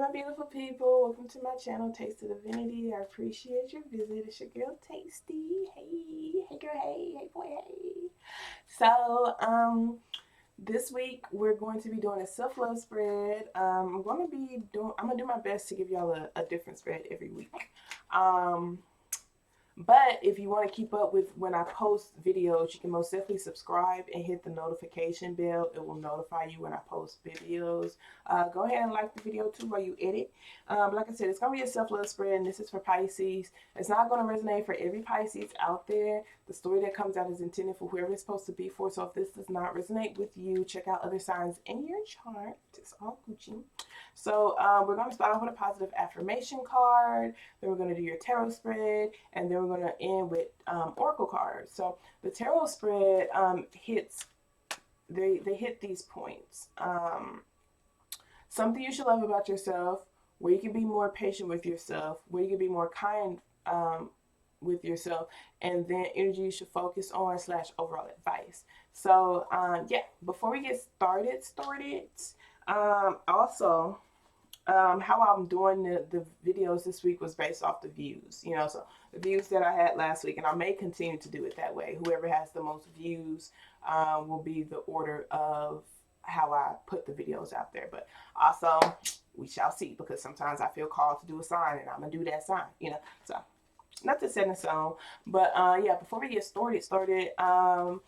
my beautiful people. Welcome to my channel, Taste of Divinity. I appreciate your visit. It's your girl, Tastee. Hey girl, hey boy, hey. So, this week we're going to be doing a self-love spread. I'm gonna do my best to give y'all a different spread every week. Um, but if you want to keep up with when I post videos, you can most definitely subscribe and hit the notification bell. It will notify you when I post videos. Go ahead and like the video too while you edit. Like I said, it's going to be a self-love spread, and this is for Pisces. It's not going to resonate for every Pisces out there. The story that comes out is intended for whoever it's supposed to be for. So if this does not resonate with you, check out other signs in your chart. It's all Gucci. So we're going to start off with a positive affirmation card. Then we're going to do your tarot spread, and then we're going to end with oracle cards. So the tarot spread hits. They hit these points. Something you should love about yourself, where you can be more patient with yourself, where you can be more kind with yourself, and then energy you should focus on / overall advice. So yeah, before we get started, also, how I'm doing the videos this week was based off the views, so the views that I had last week, and I may continue to do it that way. Whoever has the most views will be the order of how I put the videos out there. But also, we shall see, because sometimes I feel called to do a sign, and I'm gonna do that sign, so nothing set in stone. But yeah, before we get started, I'm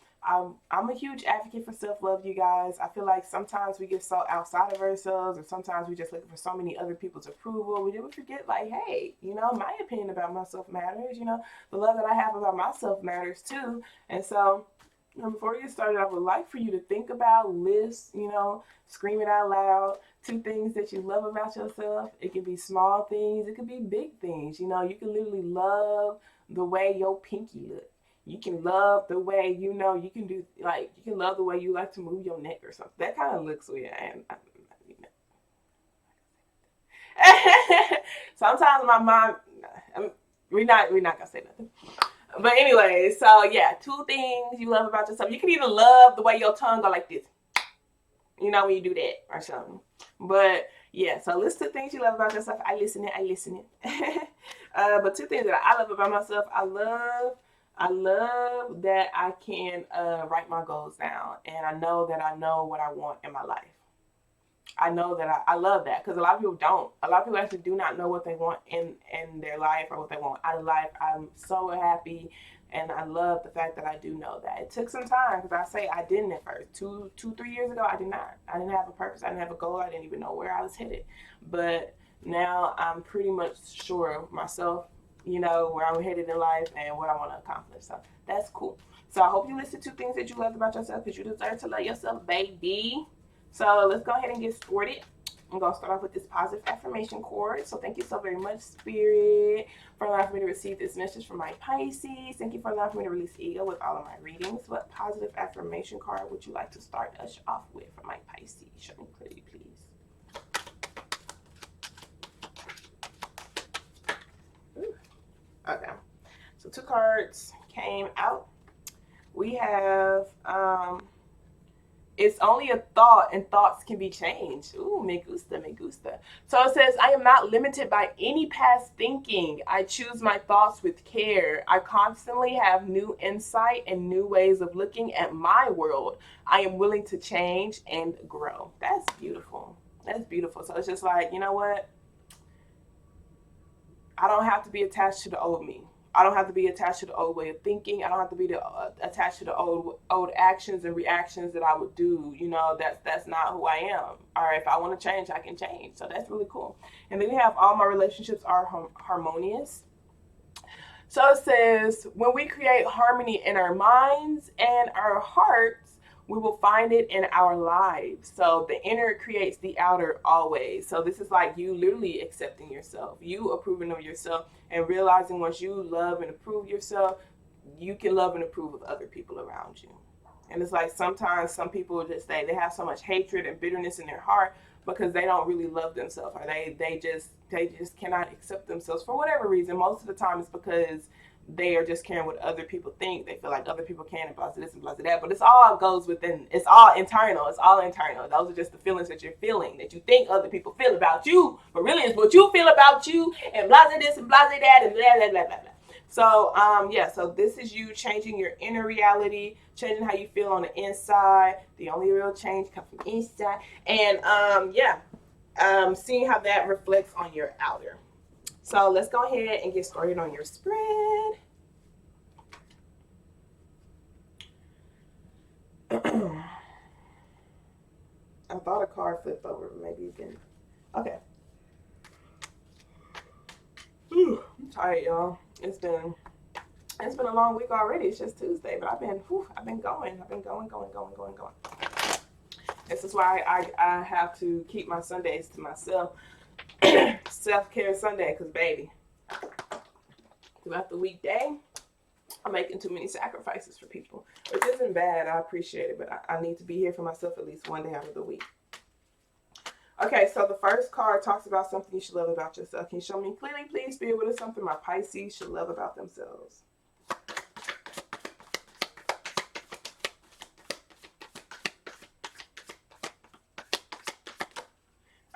a huge advocate for self-love, you guys. I feel like sometimes we get so outside of ourselves, or sometimes we just looking for so many other people's approval. We forget, like, hey, my opinion about myself matters. The love that I have about myself matters too. And so, before we get started, I would like for you to think about, list, scream it out loud, 2 things that you love about yourself. It can be small things. It could be big things. You can literally love the way your pinky look. You can love the way, you can do, like, you can love the way you like to move your neck or something. That kind of looks weird. And sometimes my mom, we're not gonna say nothing. But anyway, so yeah, 2 things you love about yourself. You can even love the way your tongue go like this, when you do that or something. But yeah, so list 2 things you love about yourself. I listen it. But 2 things that I love about myself. I love that I can write my goals down, and I know that I know what I want in my life. I know that I love that, because a lot of people don't. A lot of people actually do not know what they want in their life, or what they want out of life. I'm so happy, and I love the fact that I do know that. It took some time, because I say I didn't at first. 3 years ago, I did not. I didn't have a purpose. I didn't have a goal. I didn't even know where I was headed. But now I'm pretty much sure of myself, where I'm headed in life and what I want to accomplish. So that's cool. So I hope you listen to 2 things that you love about yourself, because you deserve to love yourself, baby. So let's go ahead and get started. I'm going to start off with this positive affirmation card. So thank you so very much, Spirit, for allowing me to receive this message from my Pisces. Thank you for allowing me to release ego with all of my readings. What positive affirmation card would you like to start us off with for my Pisces? Show me clearly, please. Ooh. Okay. So 2 cards came out. We have it's only a thought, and thoughts can be changed. Ooh, me gusta, me gusta. So it says, I am not limited by any past thinking. I choose my thoughts with care. I constantly have new insight and new ways of looking at my world. I am willing to change and grow. That's beautiful. That's beautiful. So it's just like, you know what? I don't have to be attached to the old me. I don't have to be attached to the old way of thinking. I don't have to be attached to the old actions and reactions that I would do. That's not who I am. All right, if I want to change, I can change. So that's really cool. And then we have all my relationships are harmonious. So it says, when we create harmony in our minds and our hearts, we will find it in our lives. So the inner creates the outer always. So this is like you literally accepting yourself, you approving of yourself, and realizing once you love and approve yourself, you can love and approve of other people around you. And it's like sometimes some people just say they have so much hatred and bitterness in their heart because they don't really love themselves, or they just cannot accept themselves for whatever reason. Most of the time it's because they are just caring what other people think. They feel like other people can and blah this and blah that. But it's all goes within. It's all internal. It's all internal. Those are just the feelings that you're feeling, that you think other people feel about you, but really it's what you feel about you, and blah this and blah that and blah blah blah blah blah. So yeah, so this is you changing your inner reality, changing how you feel on the inside. The only real change comes from inside. And yeah, seeing how that reflects on your outer. So let's go ahead and get started on your spread. I thought a card flipped over, but maybe it didn't. Okay. I'm tired, y'all. It's been a long week already. It's just Tuesday, but I've been going. This is why I have to keep my Sundays to myself. Self-care Sunday, because baby, throughout the weekday, I'm making too many sacrifices for people, which isn't bad. I appreciate it, but I need to be here for myself at least one day out of the week. Okay, so the first card talks about something you should love about yourself. Can you show me clearly, please, Spirit, what is something my Pisces should love about themselves?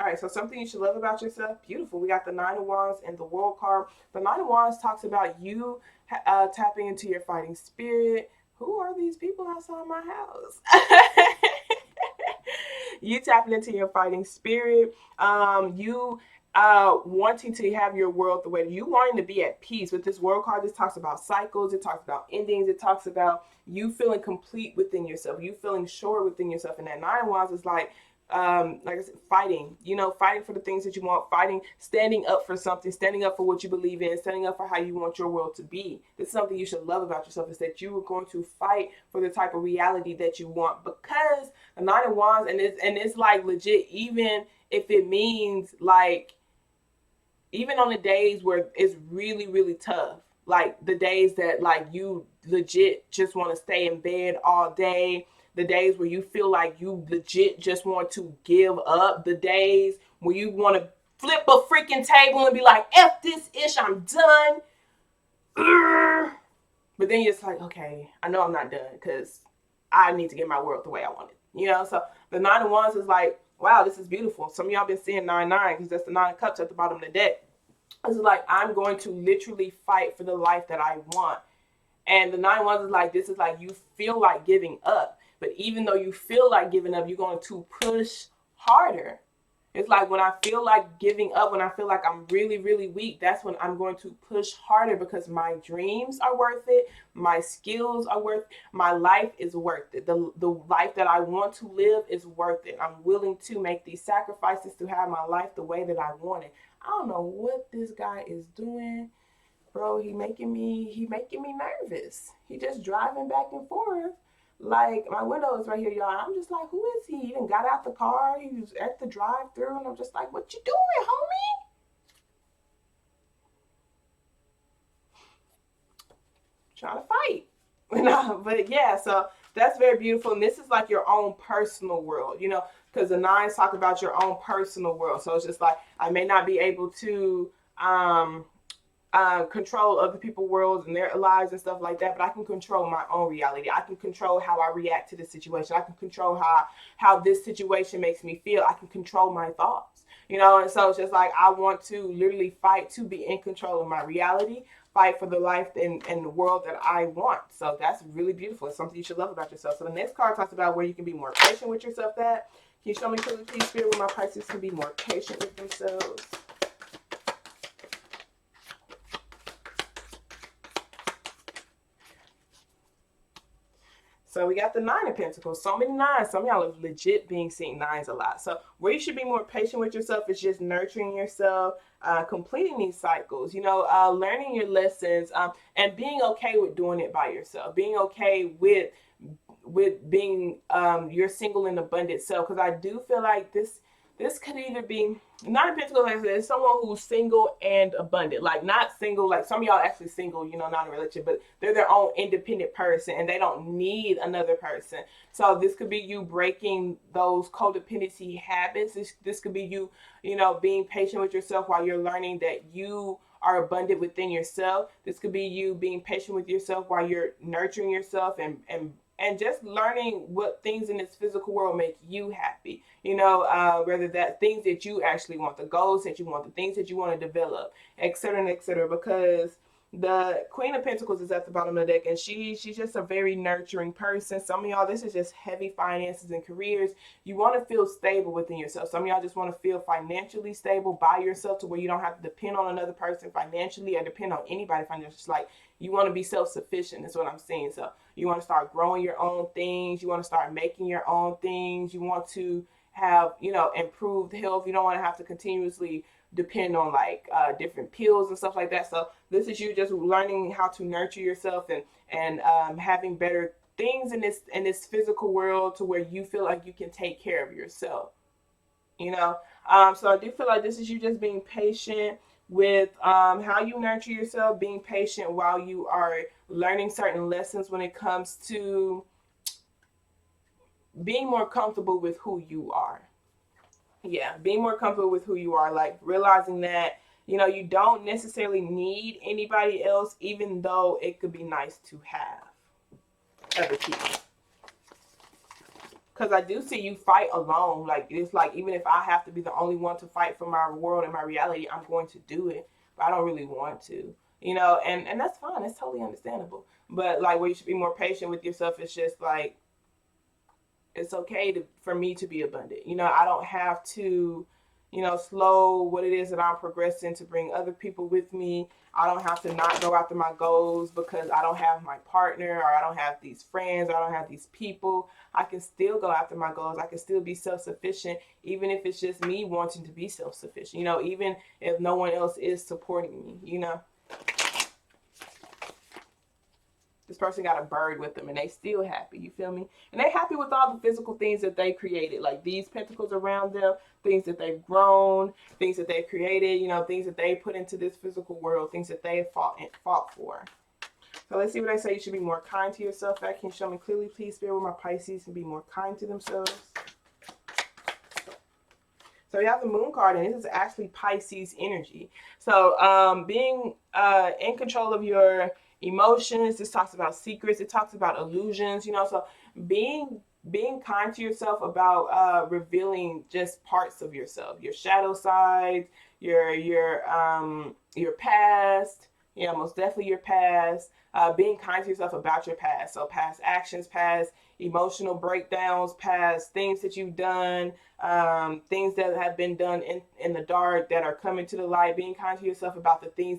All right, so something you should love about yourself. Beautiful. We got the Nine of Wands and the World card. The Nine of Wands talks about you tapping into your fighting spirit. Who are these people outside my house? You tapping into your fighting spirit. You wanting to have your world the way you wanting to be at peace. With this World card, this talks about cycles. It talks about endings. It talks about you feeling complete within yourself. You feeling sure within yourself. And that Nine of Wands is like I said, fighting, fighting for the things that you want, fighting, standing up for something, standing up for what you believe in, standing up for how you want your world to be. This is something you should love about yourself, is that you are going to fight for the type of reality that you want, because the Nine of Wands, and it's like legit, even if it means like, even on the days where it's really, really tough, like the days that like you legit just want to stay in bed all day, the days where you feel like you legit just want to give up, the days where you want to flip a freaking table and be like, F this ish, I'm done. But then you're just like, okay, I know I'm not done because I need to get my world the way I want it. So the Nine of Wands is like, wow, this is beautiful. Some of y'all been seeing 9-9 because that's the Nine of Cups at the bottom of the deck. It's like, I'm going to literally fight for the life that I want. And the Nine of Wands is like, this is like, you feel like giving up. But even though you feel like giving up, you're going to push harder. It's like, when I feel like giving up, when I feel like I'm really, really weak, that's when I'm going to push harder, because my dreams are worth it. My skills are worth it. My life is worth it. The life that I want to live is worth it. I'm willing to make these sacrifices to have my life the way that I want it. I don't know what this guy is doing. Bro, he making me nervous. He just driving back and forth. Like, my window is right here, y'all. I'm just like, who is he? He done got out the car. He was at the drive-thru, and I'm just like, what you doing, homie? Trying to fight. But yeah, so that's very beautiful. And this is like your own personal world, because the nines talk about your own personal world. So it's just like, I may not be able to control other people's worlds and their lives and stuff like that, but I can control my own reality. I can control how I react to the situation. I can control how this situation makes me feel. I can control my thoughts, and so it's just like, I want to literally fight to be in control of my reality, fight for the life and the world that I want. So that's really beautiful. It's something you should love about yourself. So the next card talks about where you can be more patient with yourself at. Can you show me, please, Spirit, where my Pisces can be more patient with themselves? So we got the Nine of Pentacles. So many nines. Some of y'all are legit being seeing nines a lot. So where you should be more patient with yourself is just nurturing yourself, completing these cycles, learning your lessons, and being okay with doing it by yourself. Being okay with being your single and abundant self. Because I do feel like this could either be Nine of Pentacles, like I said, is someone who's single and abundant. Like, not single, like some of y'all actually single, not in a relationship, but they're their own independent person and they don't need another person. So this could be you breaking those codependency habits. This could be you, being patient with yourself while you're learning that you are abundant within yourself. This could be you being patient with yourself while you're nurturing yourself and just learning what things in this physical world make you happy. Whether that things that you actually want, the goals that you want, the things that you want to develop, etc., and etc. Because the Queen of Pentacles is at the bottom of the deck, and she's just a very nurturing person. Some of y'all, this is just heavy finances and careers. You want to feel stable within yourself. Some of y'all just want to feel financially stable by yourself to where you don't have to depend on another person financially or depend on anybody financially. It's like you want to be self-sufficient. That's what I'm saying. So you want to start growing your own things. You want to start making your own things. You want to have, improved health. You don't want to have to continuously depend on different pills and stuff like that. So this is you just learning how to nurture yourself and having better things in this physical world to where you feel like you can take care of yourself. So I do feel like this is you just being patient with how you nurture yourself, being patient while you are learning certain lessons when it comes to being more comfortable with who you are. Yeah, being more comfortable with who you are, like realizing that, you don't necessarily need anybody else, even though it could be nice to have other people. Because I do see you fight alone. Like, it's like, even if I have to be the only one to fight for my world and my reality, I'm going to do it. But I don't really want to, and that's fine. That's totally understandable. But like, where you should be more patient with yourself, it's just like, it's okay for me to be abundant. I don't have to, slow what it is that I'm progressing to bring other people with me. I don't have to not go after my goals because I don't have my partner, or I don't have these friends, or I don't have these people. I can still go after my goals. I can still be self-sufficient, even if it's just me wanting to be self-sufficient, even if no one else is supporting me, This person got a bird with them and they still happy, you feel me? And they happy with all the physical things that they created, like these pentacles around them, things that they've grown, things that they've created, things that they put into this physical world, things that they fought for. So let's see what they say. You should be more kind to yourself. That can show me clearly, please, Spirit, with my Pisces, and be more kind to themselves. So we have the Moon card, and this is actually Pisces energy. So being in control of your emotions. This talks about secrets. It talks about illusions. So being kind to yourself about revealing just parts of yourself, your shadow sides, your past. Yeah, most definitely your past. Being kind to yourself about your past. So past actions, past emotional breakdowns, past things that you've done, things that have been done in the dark that are coming to the light. Being kind to yourself about the things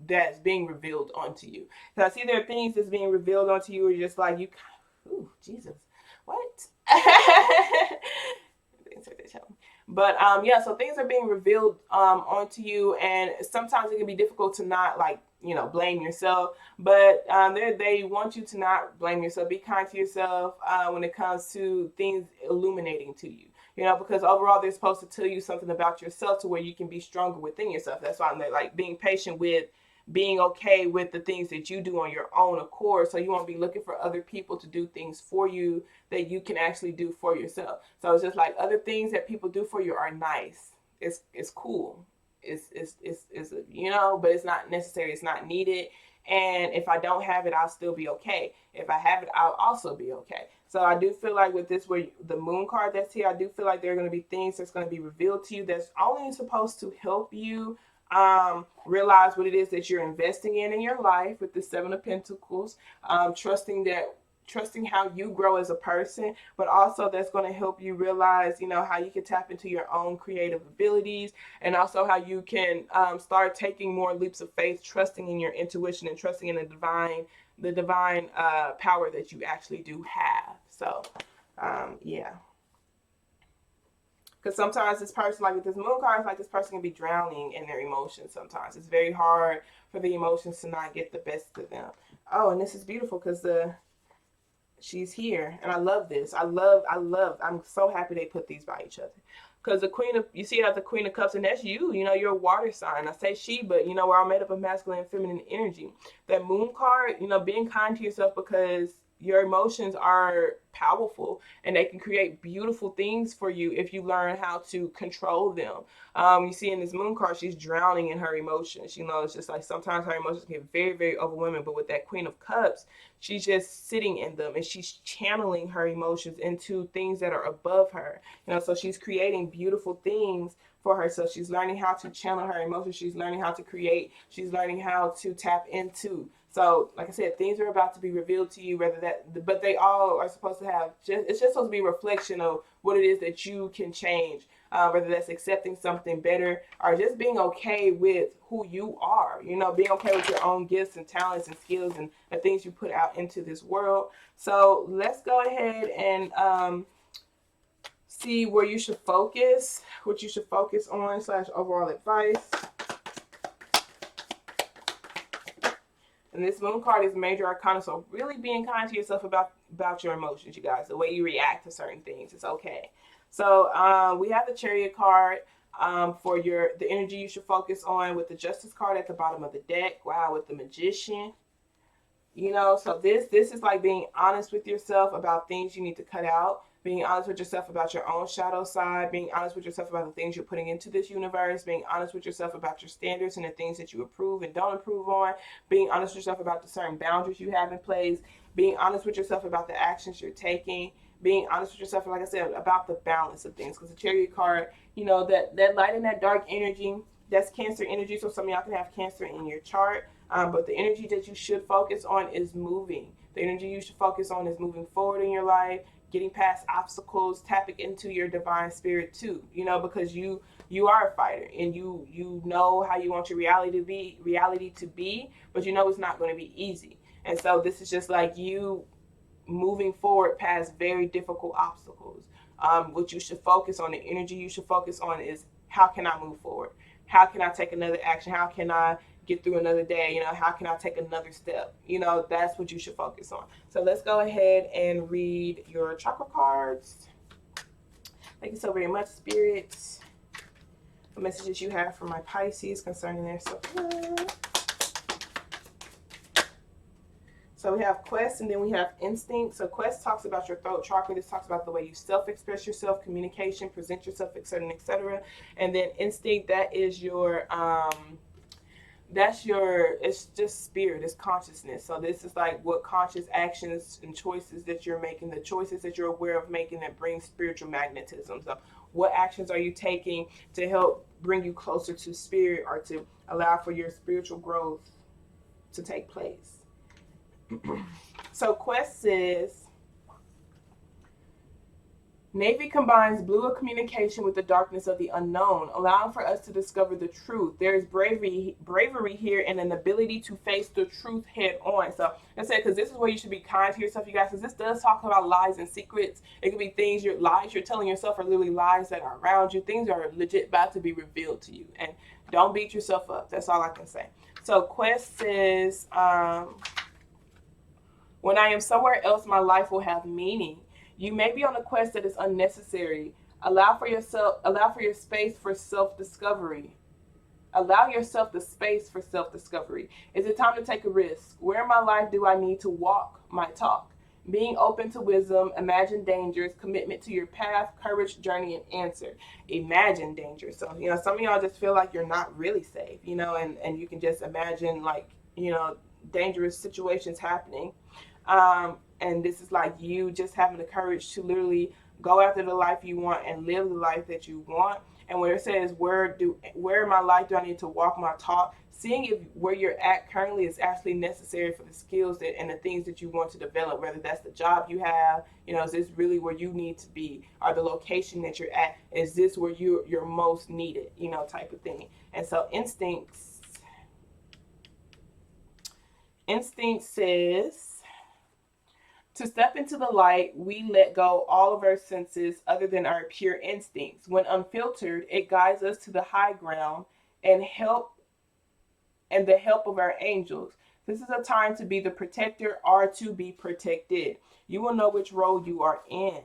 that's being revealed onto you. So I see there are things that's being revealed onto you, or just like you, ooh, Jesus, what? But yeah, so things are being revealed onto you, and sometimes it can be difficult to not blame yourself, but they want you to not blame yourself. Be kind to yourself when it comes to things illuminating to you. Because overall they're supposed to tell you something about yourself to where you can be stronger within yourself. That's why I'm like being patient with being okay with the things that you do on your own accord. So you won't be looking for other people to do things for you that you can actually do for yourself. So it's just like other things that people do for you are nice. It's cool. It's but it's not necessary. It's not needed. And if I don't have it, I'll still be okay. If I have it, I'll also be okay. So I do feel like with this, where the Moon card that's here, I do feel like there are going to be things that's going to be revealed to you that's only supposed to help you realize what it is that you're investing in your life with the Seven of Pentacles, trusting how you grow as a person, but also that's going to help you realize, how you can tap into your own creative abilities, and also how you can start taking more leaps of faith, trusting in your intuition and trusting in the divine power that you actually do have. So, yeah. Because sometimes this person, like with this Moon card, it's like this person can be drowning in their emotions sometimes. It's very hard for the emotions to not get the best of them. Oh, and this is beautiful because she's here. And I love this. I'm so happy they put these by each other. Because you see that the Queen of Cups, and that's you. You're a water sign. I say she, but we're all made up of masculine and feminine energy. That Moon card, being kind to yourself because your emotions are powerful, and they can create beautiful things for you if you learn how to control them. You see in this moon card, she's drowning in her emotions. You know, it's just like sometimes her emotions get very, very overwhelming. But with that Queen of Cups, she's just sitting in them, and she's channeling her emotions into things that are above her. You know, so she's creating beautiful things for herself. She's learning how to channel her emotions. She's learning how to create. She's learning how to tap into. So, like I said, things are about to be revealed to you, whether that, but they all are supposed to have, it's just supposed to be a reflection of what it is that you can change, whether that's accepting something better or just being okay with who you are, you know, being okay with your own gifts and talents and skills and the things you put out into this world. So let's go ahead and see where you should focus, what you should focus on / overall advice. And this moon card is major arcana, so really being kind to yourself about your emotions, you guys. The way you react to certain things, it's okay. So we have the Chariot card for the energy you should focus on, with the Justice card at the bottom of the deck. Wow, with the Magician. You know, so this is like being honest with yourself about things you need to cut out, being honest with yourself about your own shadow side, being honest with yourself about the things you're putting into this universe, being honest with yourself about your standards and the things that you approve and don't approve on, being honest with yourself about the certain boundaries you have in place, being honest with yourself about the actions you're taking, being honest with yourself, like I said, about the balance of things. Because the Chariot card, you know, that light and that dark energy, that's Cancer energy. So some of y'all can have Cancer in your chart. But the energy that you should focus on is moving. The energy you should focus on is moving forward in your life, getting past obstacles, tapping into your divine spirit too. You know, because you are a fighter, and you know how you want your reality to be, but you know it's not going to be easy. And so this is just like you moving forward past very difficult obstacles. What you should focus on, the energy you should focus on, is how can I move forward? How can I take another action? How can I get through another day? You know, how can I take another step? You know, that's what you should focus on. So let's go ahead and read your chakra cards. Thank you so very much, Spirit. The messages you have for my Pisces concerning their self-love. So we have Quest, and then we have Instinct. So Quest talks about your throat chakra. This talks about the way you self-express yourself, communication, present yourself, etc., etc. And then Instinct, that is your it's just spirit, it's consciousness. So this is like what conscious actions and choices that you're making, the choices that you're aware of making that bring spiritual magnetism. So what actions are you taking to help bring you closer to spirit, or to allow for your spiritual growth to take place? So Quest says, Navy combines blue of communication with the darkness of the unknown, allowing for us to discover the truth. There is bravery here, and an ability to face the truth head on. So I said, because this is where you should be kind to yourself, you guys, because this does talk about lies and secrets. It could be things, lies you're telling yourself are literally lies that are around you. Things are legit about to be revealed to you. And don't beat yourself up. That's all I can say. So Quest says, when I am somewhere else, my life will have meaning. You may be on a quest that is unnecessary. Allow for your space for self-discovery. Allow yourself the space for self-discovery. Is it time to take a risk? Where in my life do I need to walk my talk? Being open to wisdom, imagine dangers, commitment to your path, courage, journey, and answer. Imagine danger. So, you know, some of y'all just feel like you're not really safe, you know, and you can just imagine, like, you know, dangerous situations happening. And this is like you just having the courage to literally go after the life you want and live the life that you want. And where it says, where in my life do I need to walk my talk? Seeing if where you're at currently is actually necessary for the skills and the things that you want to develop, whether that's the job you have, you know, is this really where you need to be? Or the location that you're at, is this where you're most needed, you know, type of thing. And so Instinct says, to step into the light, we let go all of our senses other than our pure instincts. When unfiltered, it guides us to the high ground and the help of our angels. This is a time to be the protector or to be protected. You will know which role you are in.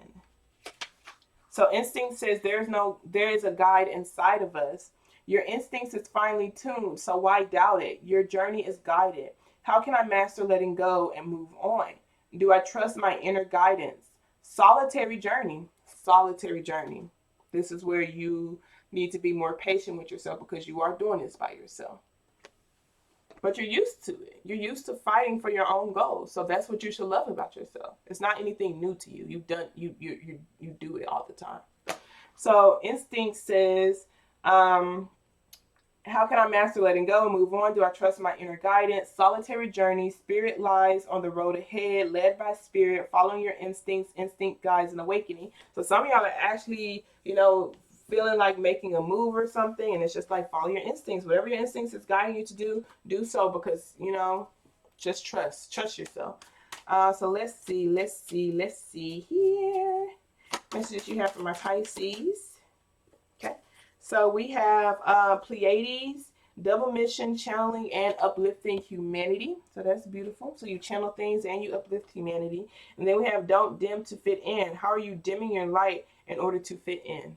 So Instinct says there is a guide inside of us. Your instincts is finely tuned, so why doubt it? Your journey is guided. How can I master letting go and move on? Do I trust my inner guidance? Solitary journey. Solitary journey. This is where you need to be more patient with yourself because you are doing this by yourself. But you're used to it. You're used to fighting for your own goals. So that's what you should love about yourself. It's not anything new to you. You do it all the time. So instinct says, how can I master letting go and move on? Do I trust my inner guidance? Solitary journey. Spirit lies on the road ahead, led by spirit, following your instincts. Instinct guides an awakening. So some of y'all are actually, feeling like making a move or something, and it's just like follow your instincts. Whatever your instincts is guiding you to do so, because just trust yourself. So let's see here. Messages you have for my Pisces. Okay, so we have Pleiades, double mission, channeling, and uplifting humanity. So that's beautiful. So you channel things and you uplift humanity. And then we have don't dim to fit in. How are you dimming your light in order to fit in?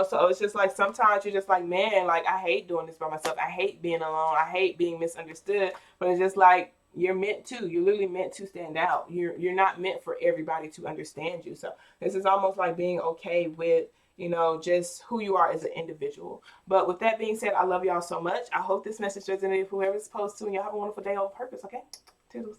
So it's just like sometimes you're just like, man, like I hate doing this by myself. I hate being alone. I hate being misunderstood. But it's just like you're meant to. You're literally meant to stand out. You're not meant for everybody to understand you. So this is almost like being okay with, just who you are as an individual. But with that being said, I love y'all so much. I hope this message resonated with whoever's supposed to, and y'all have a wonderful day on purpose, okay? Toodles.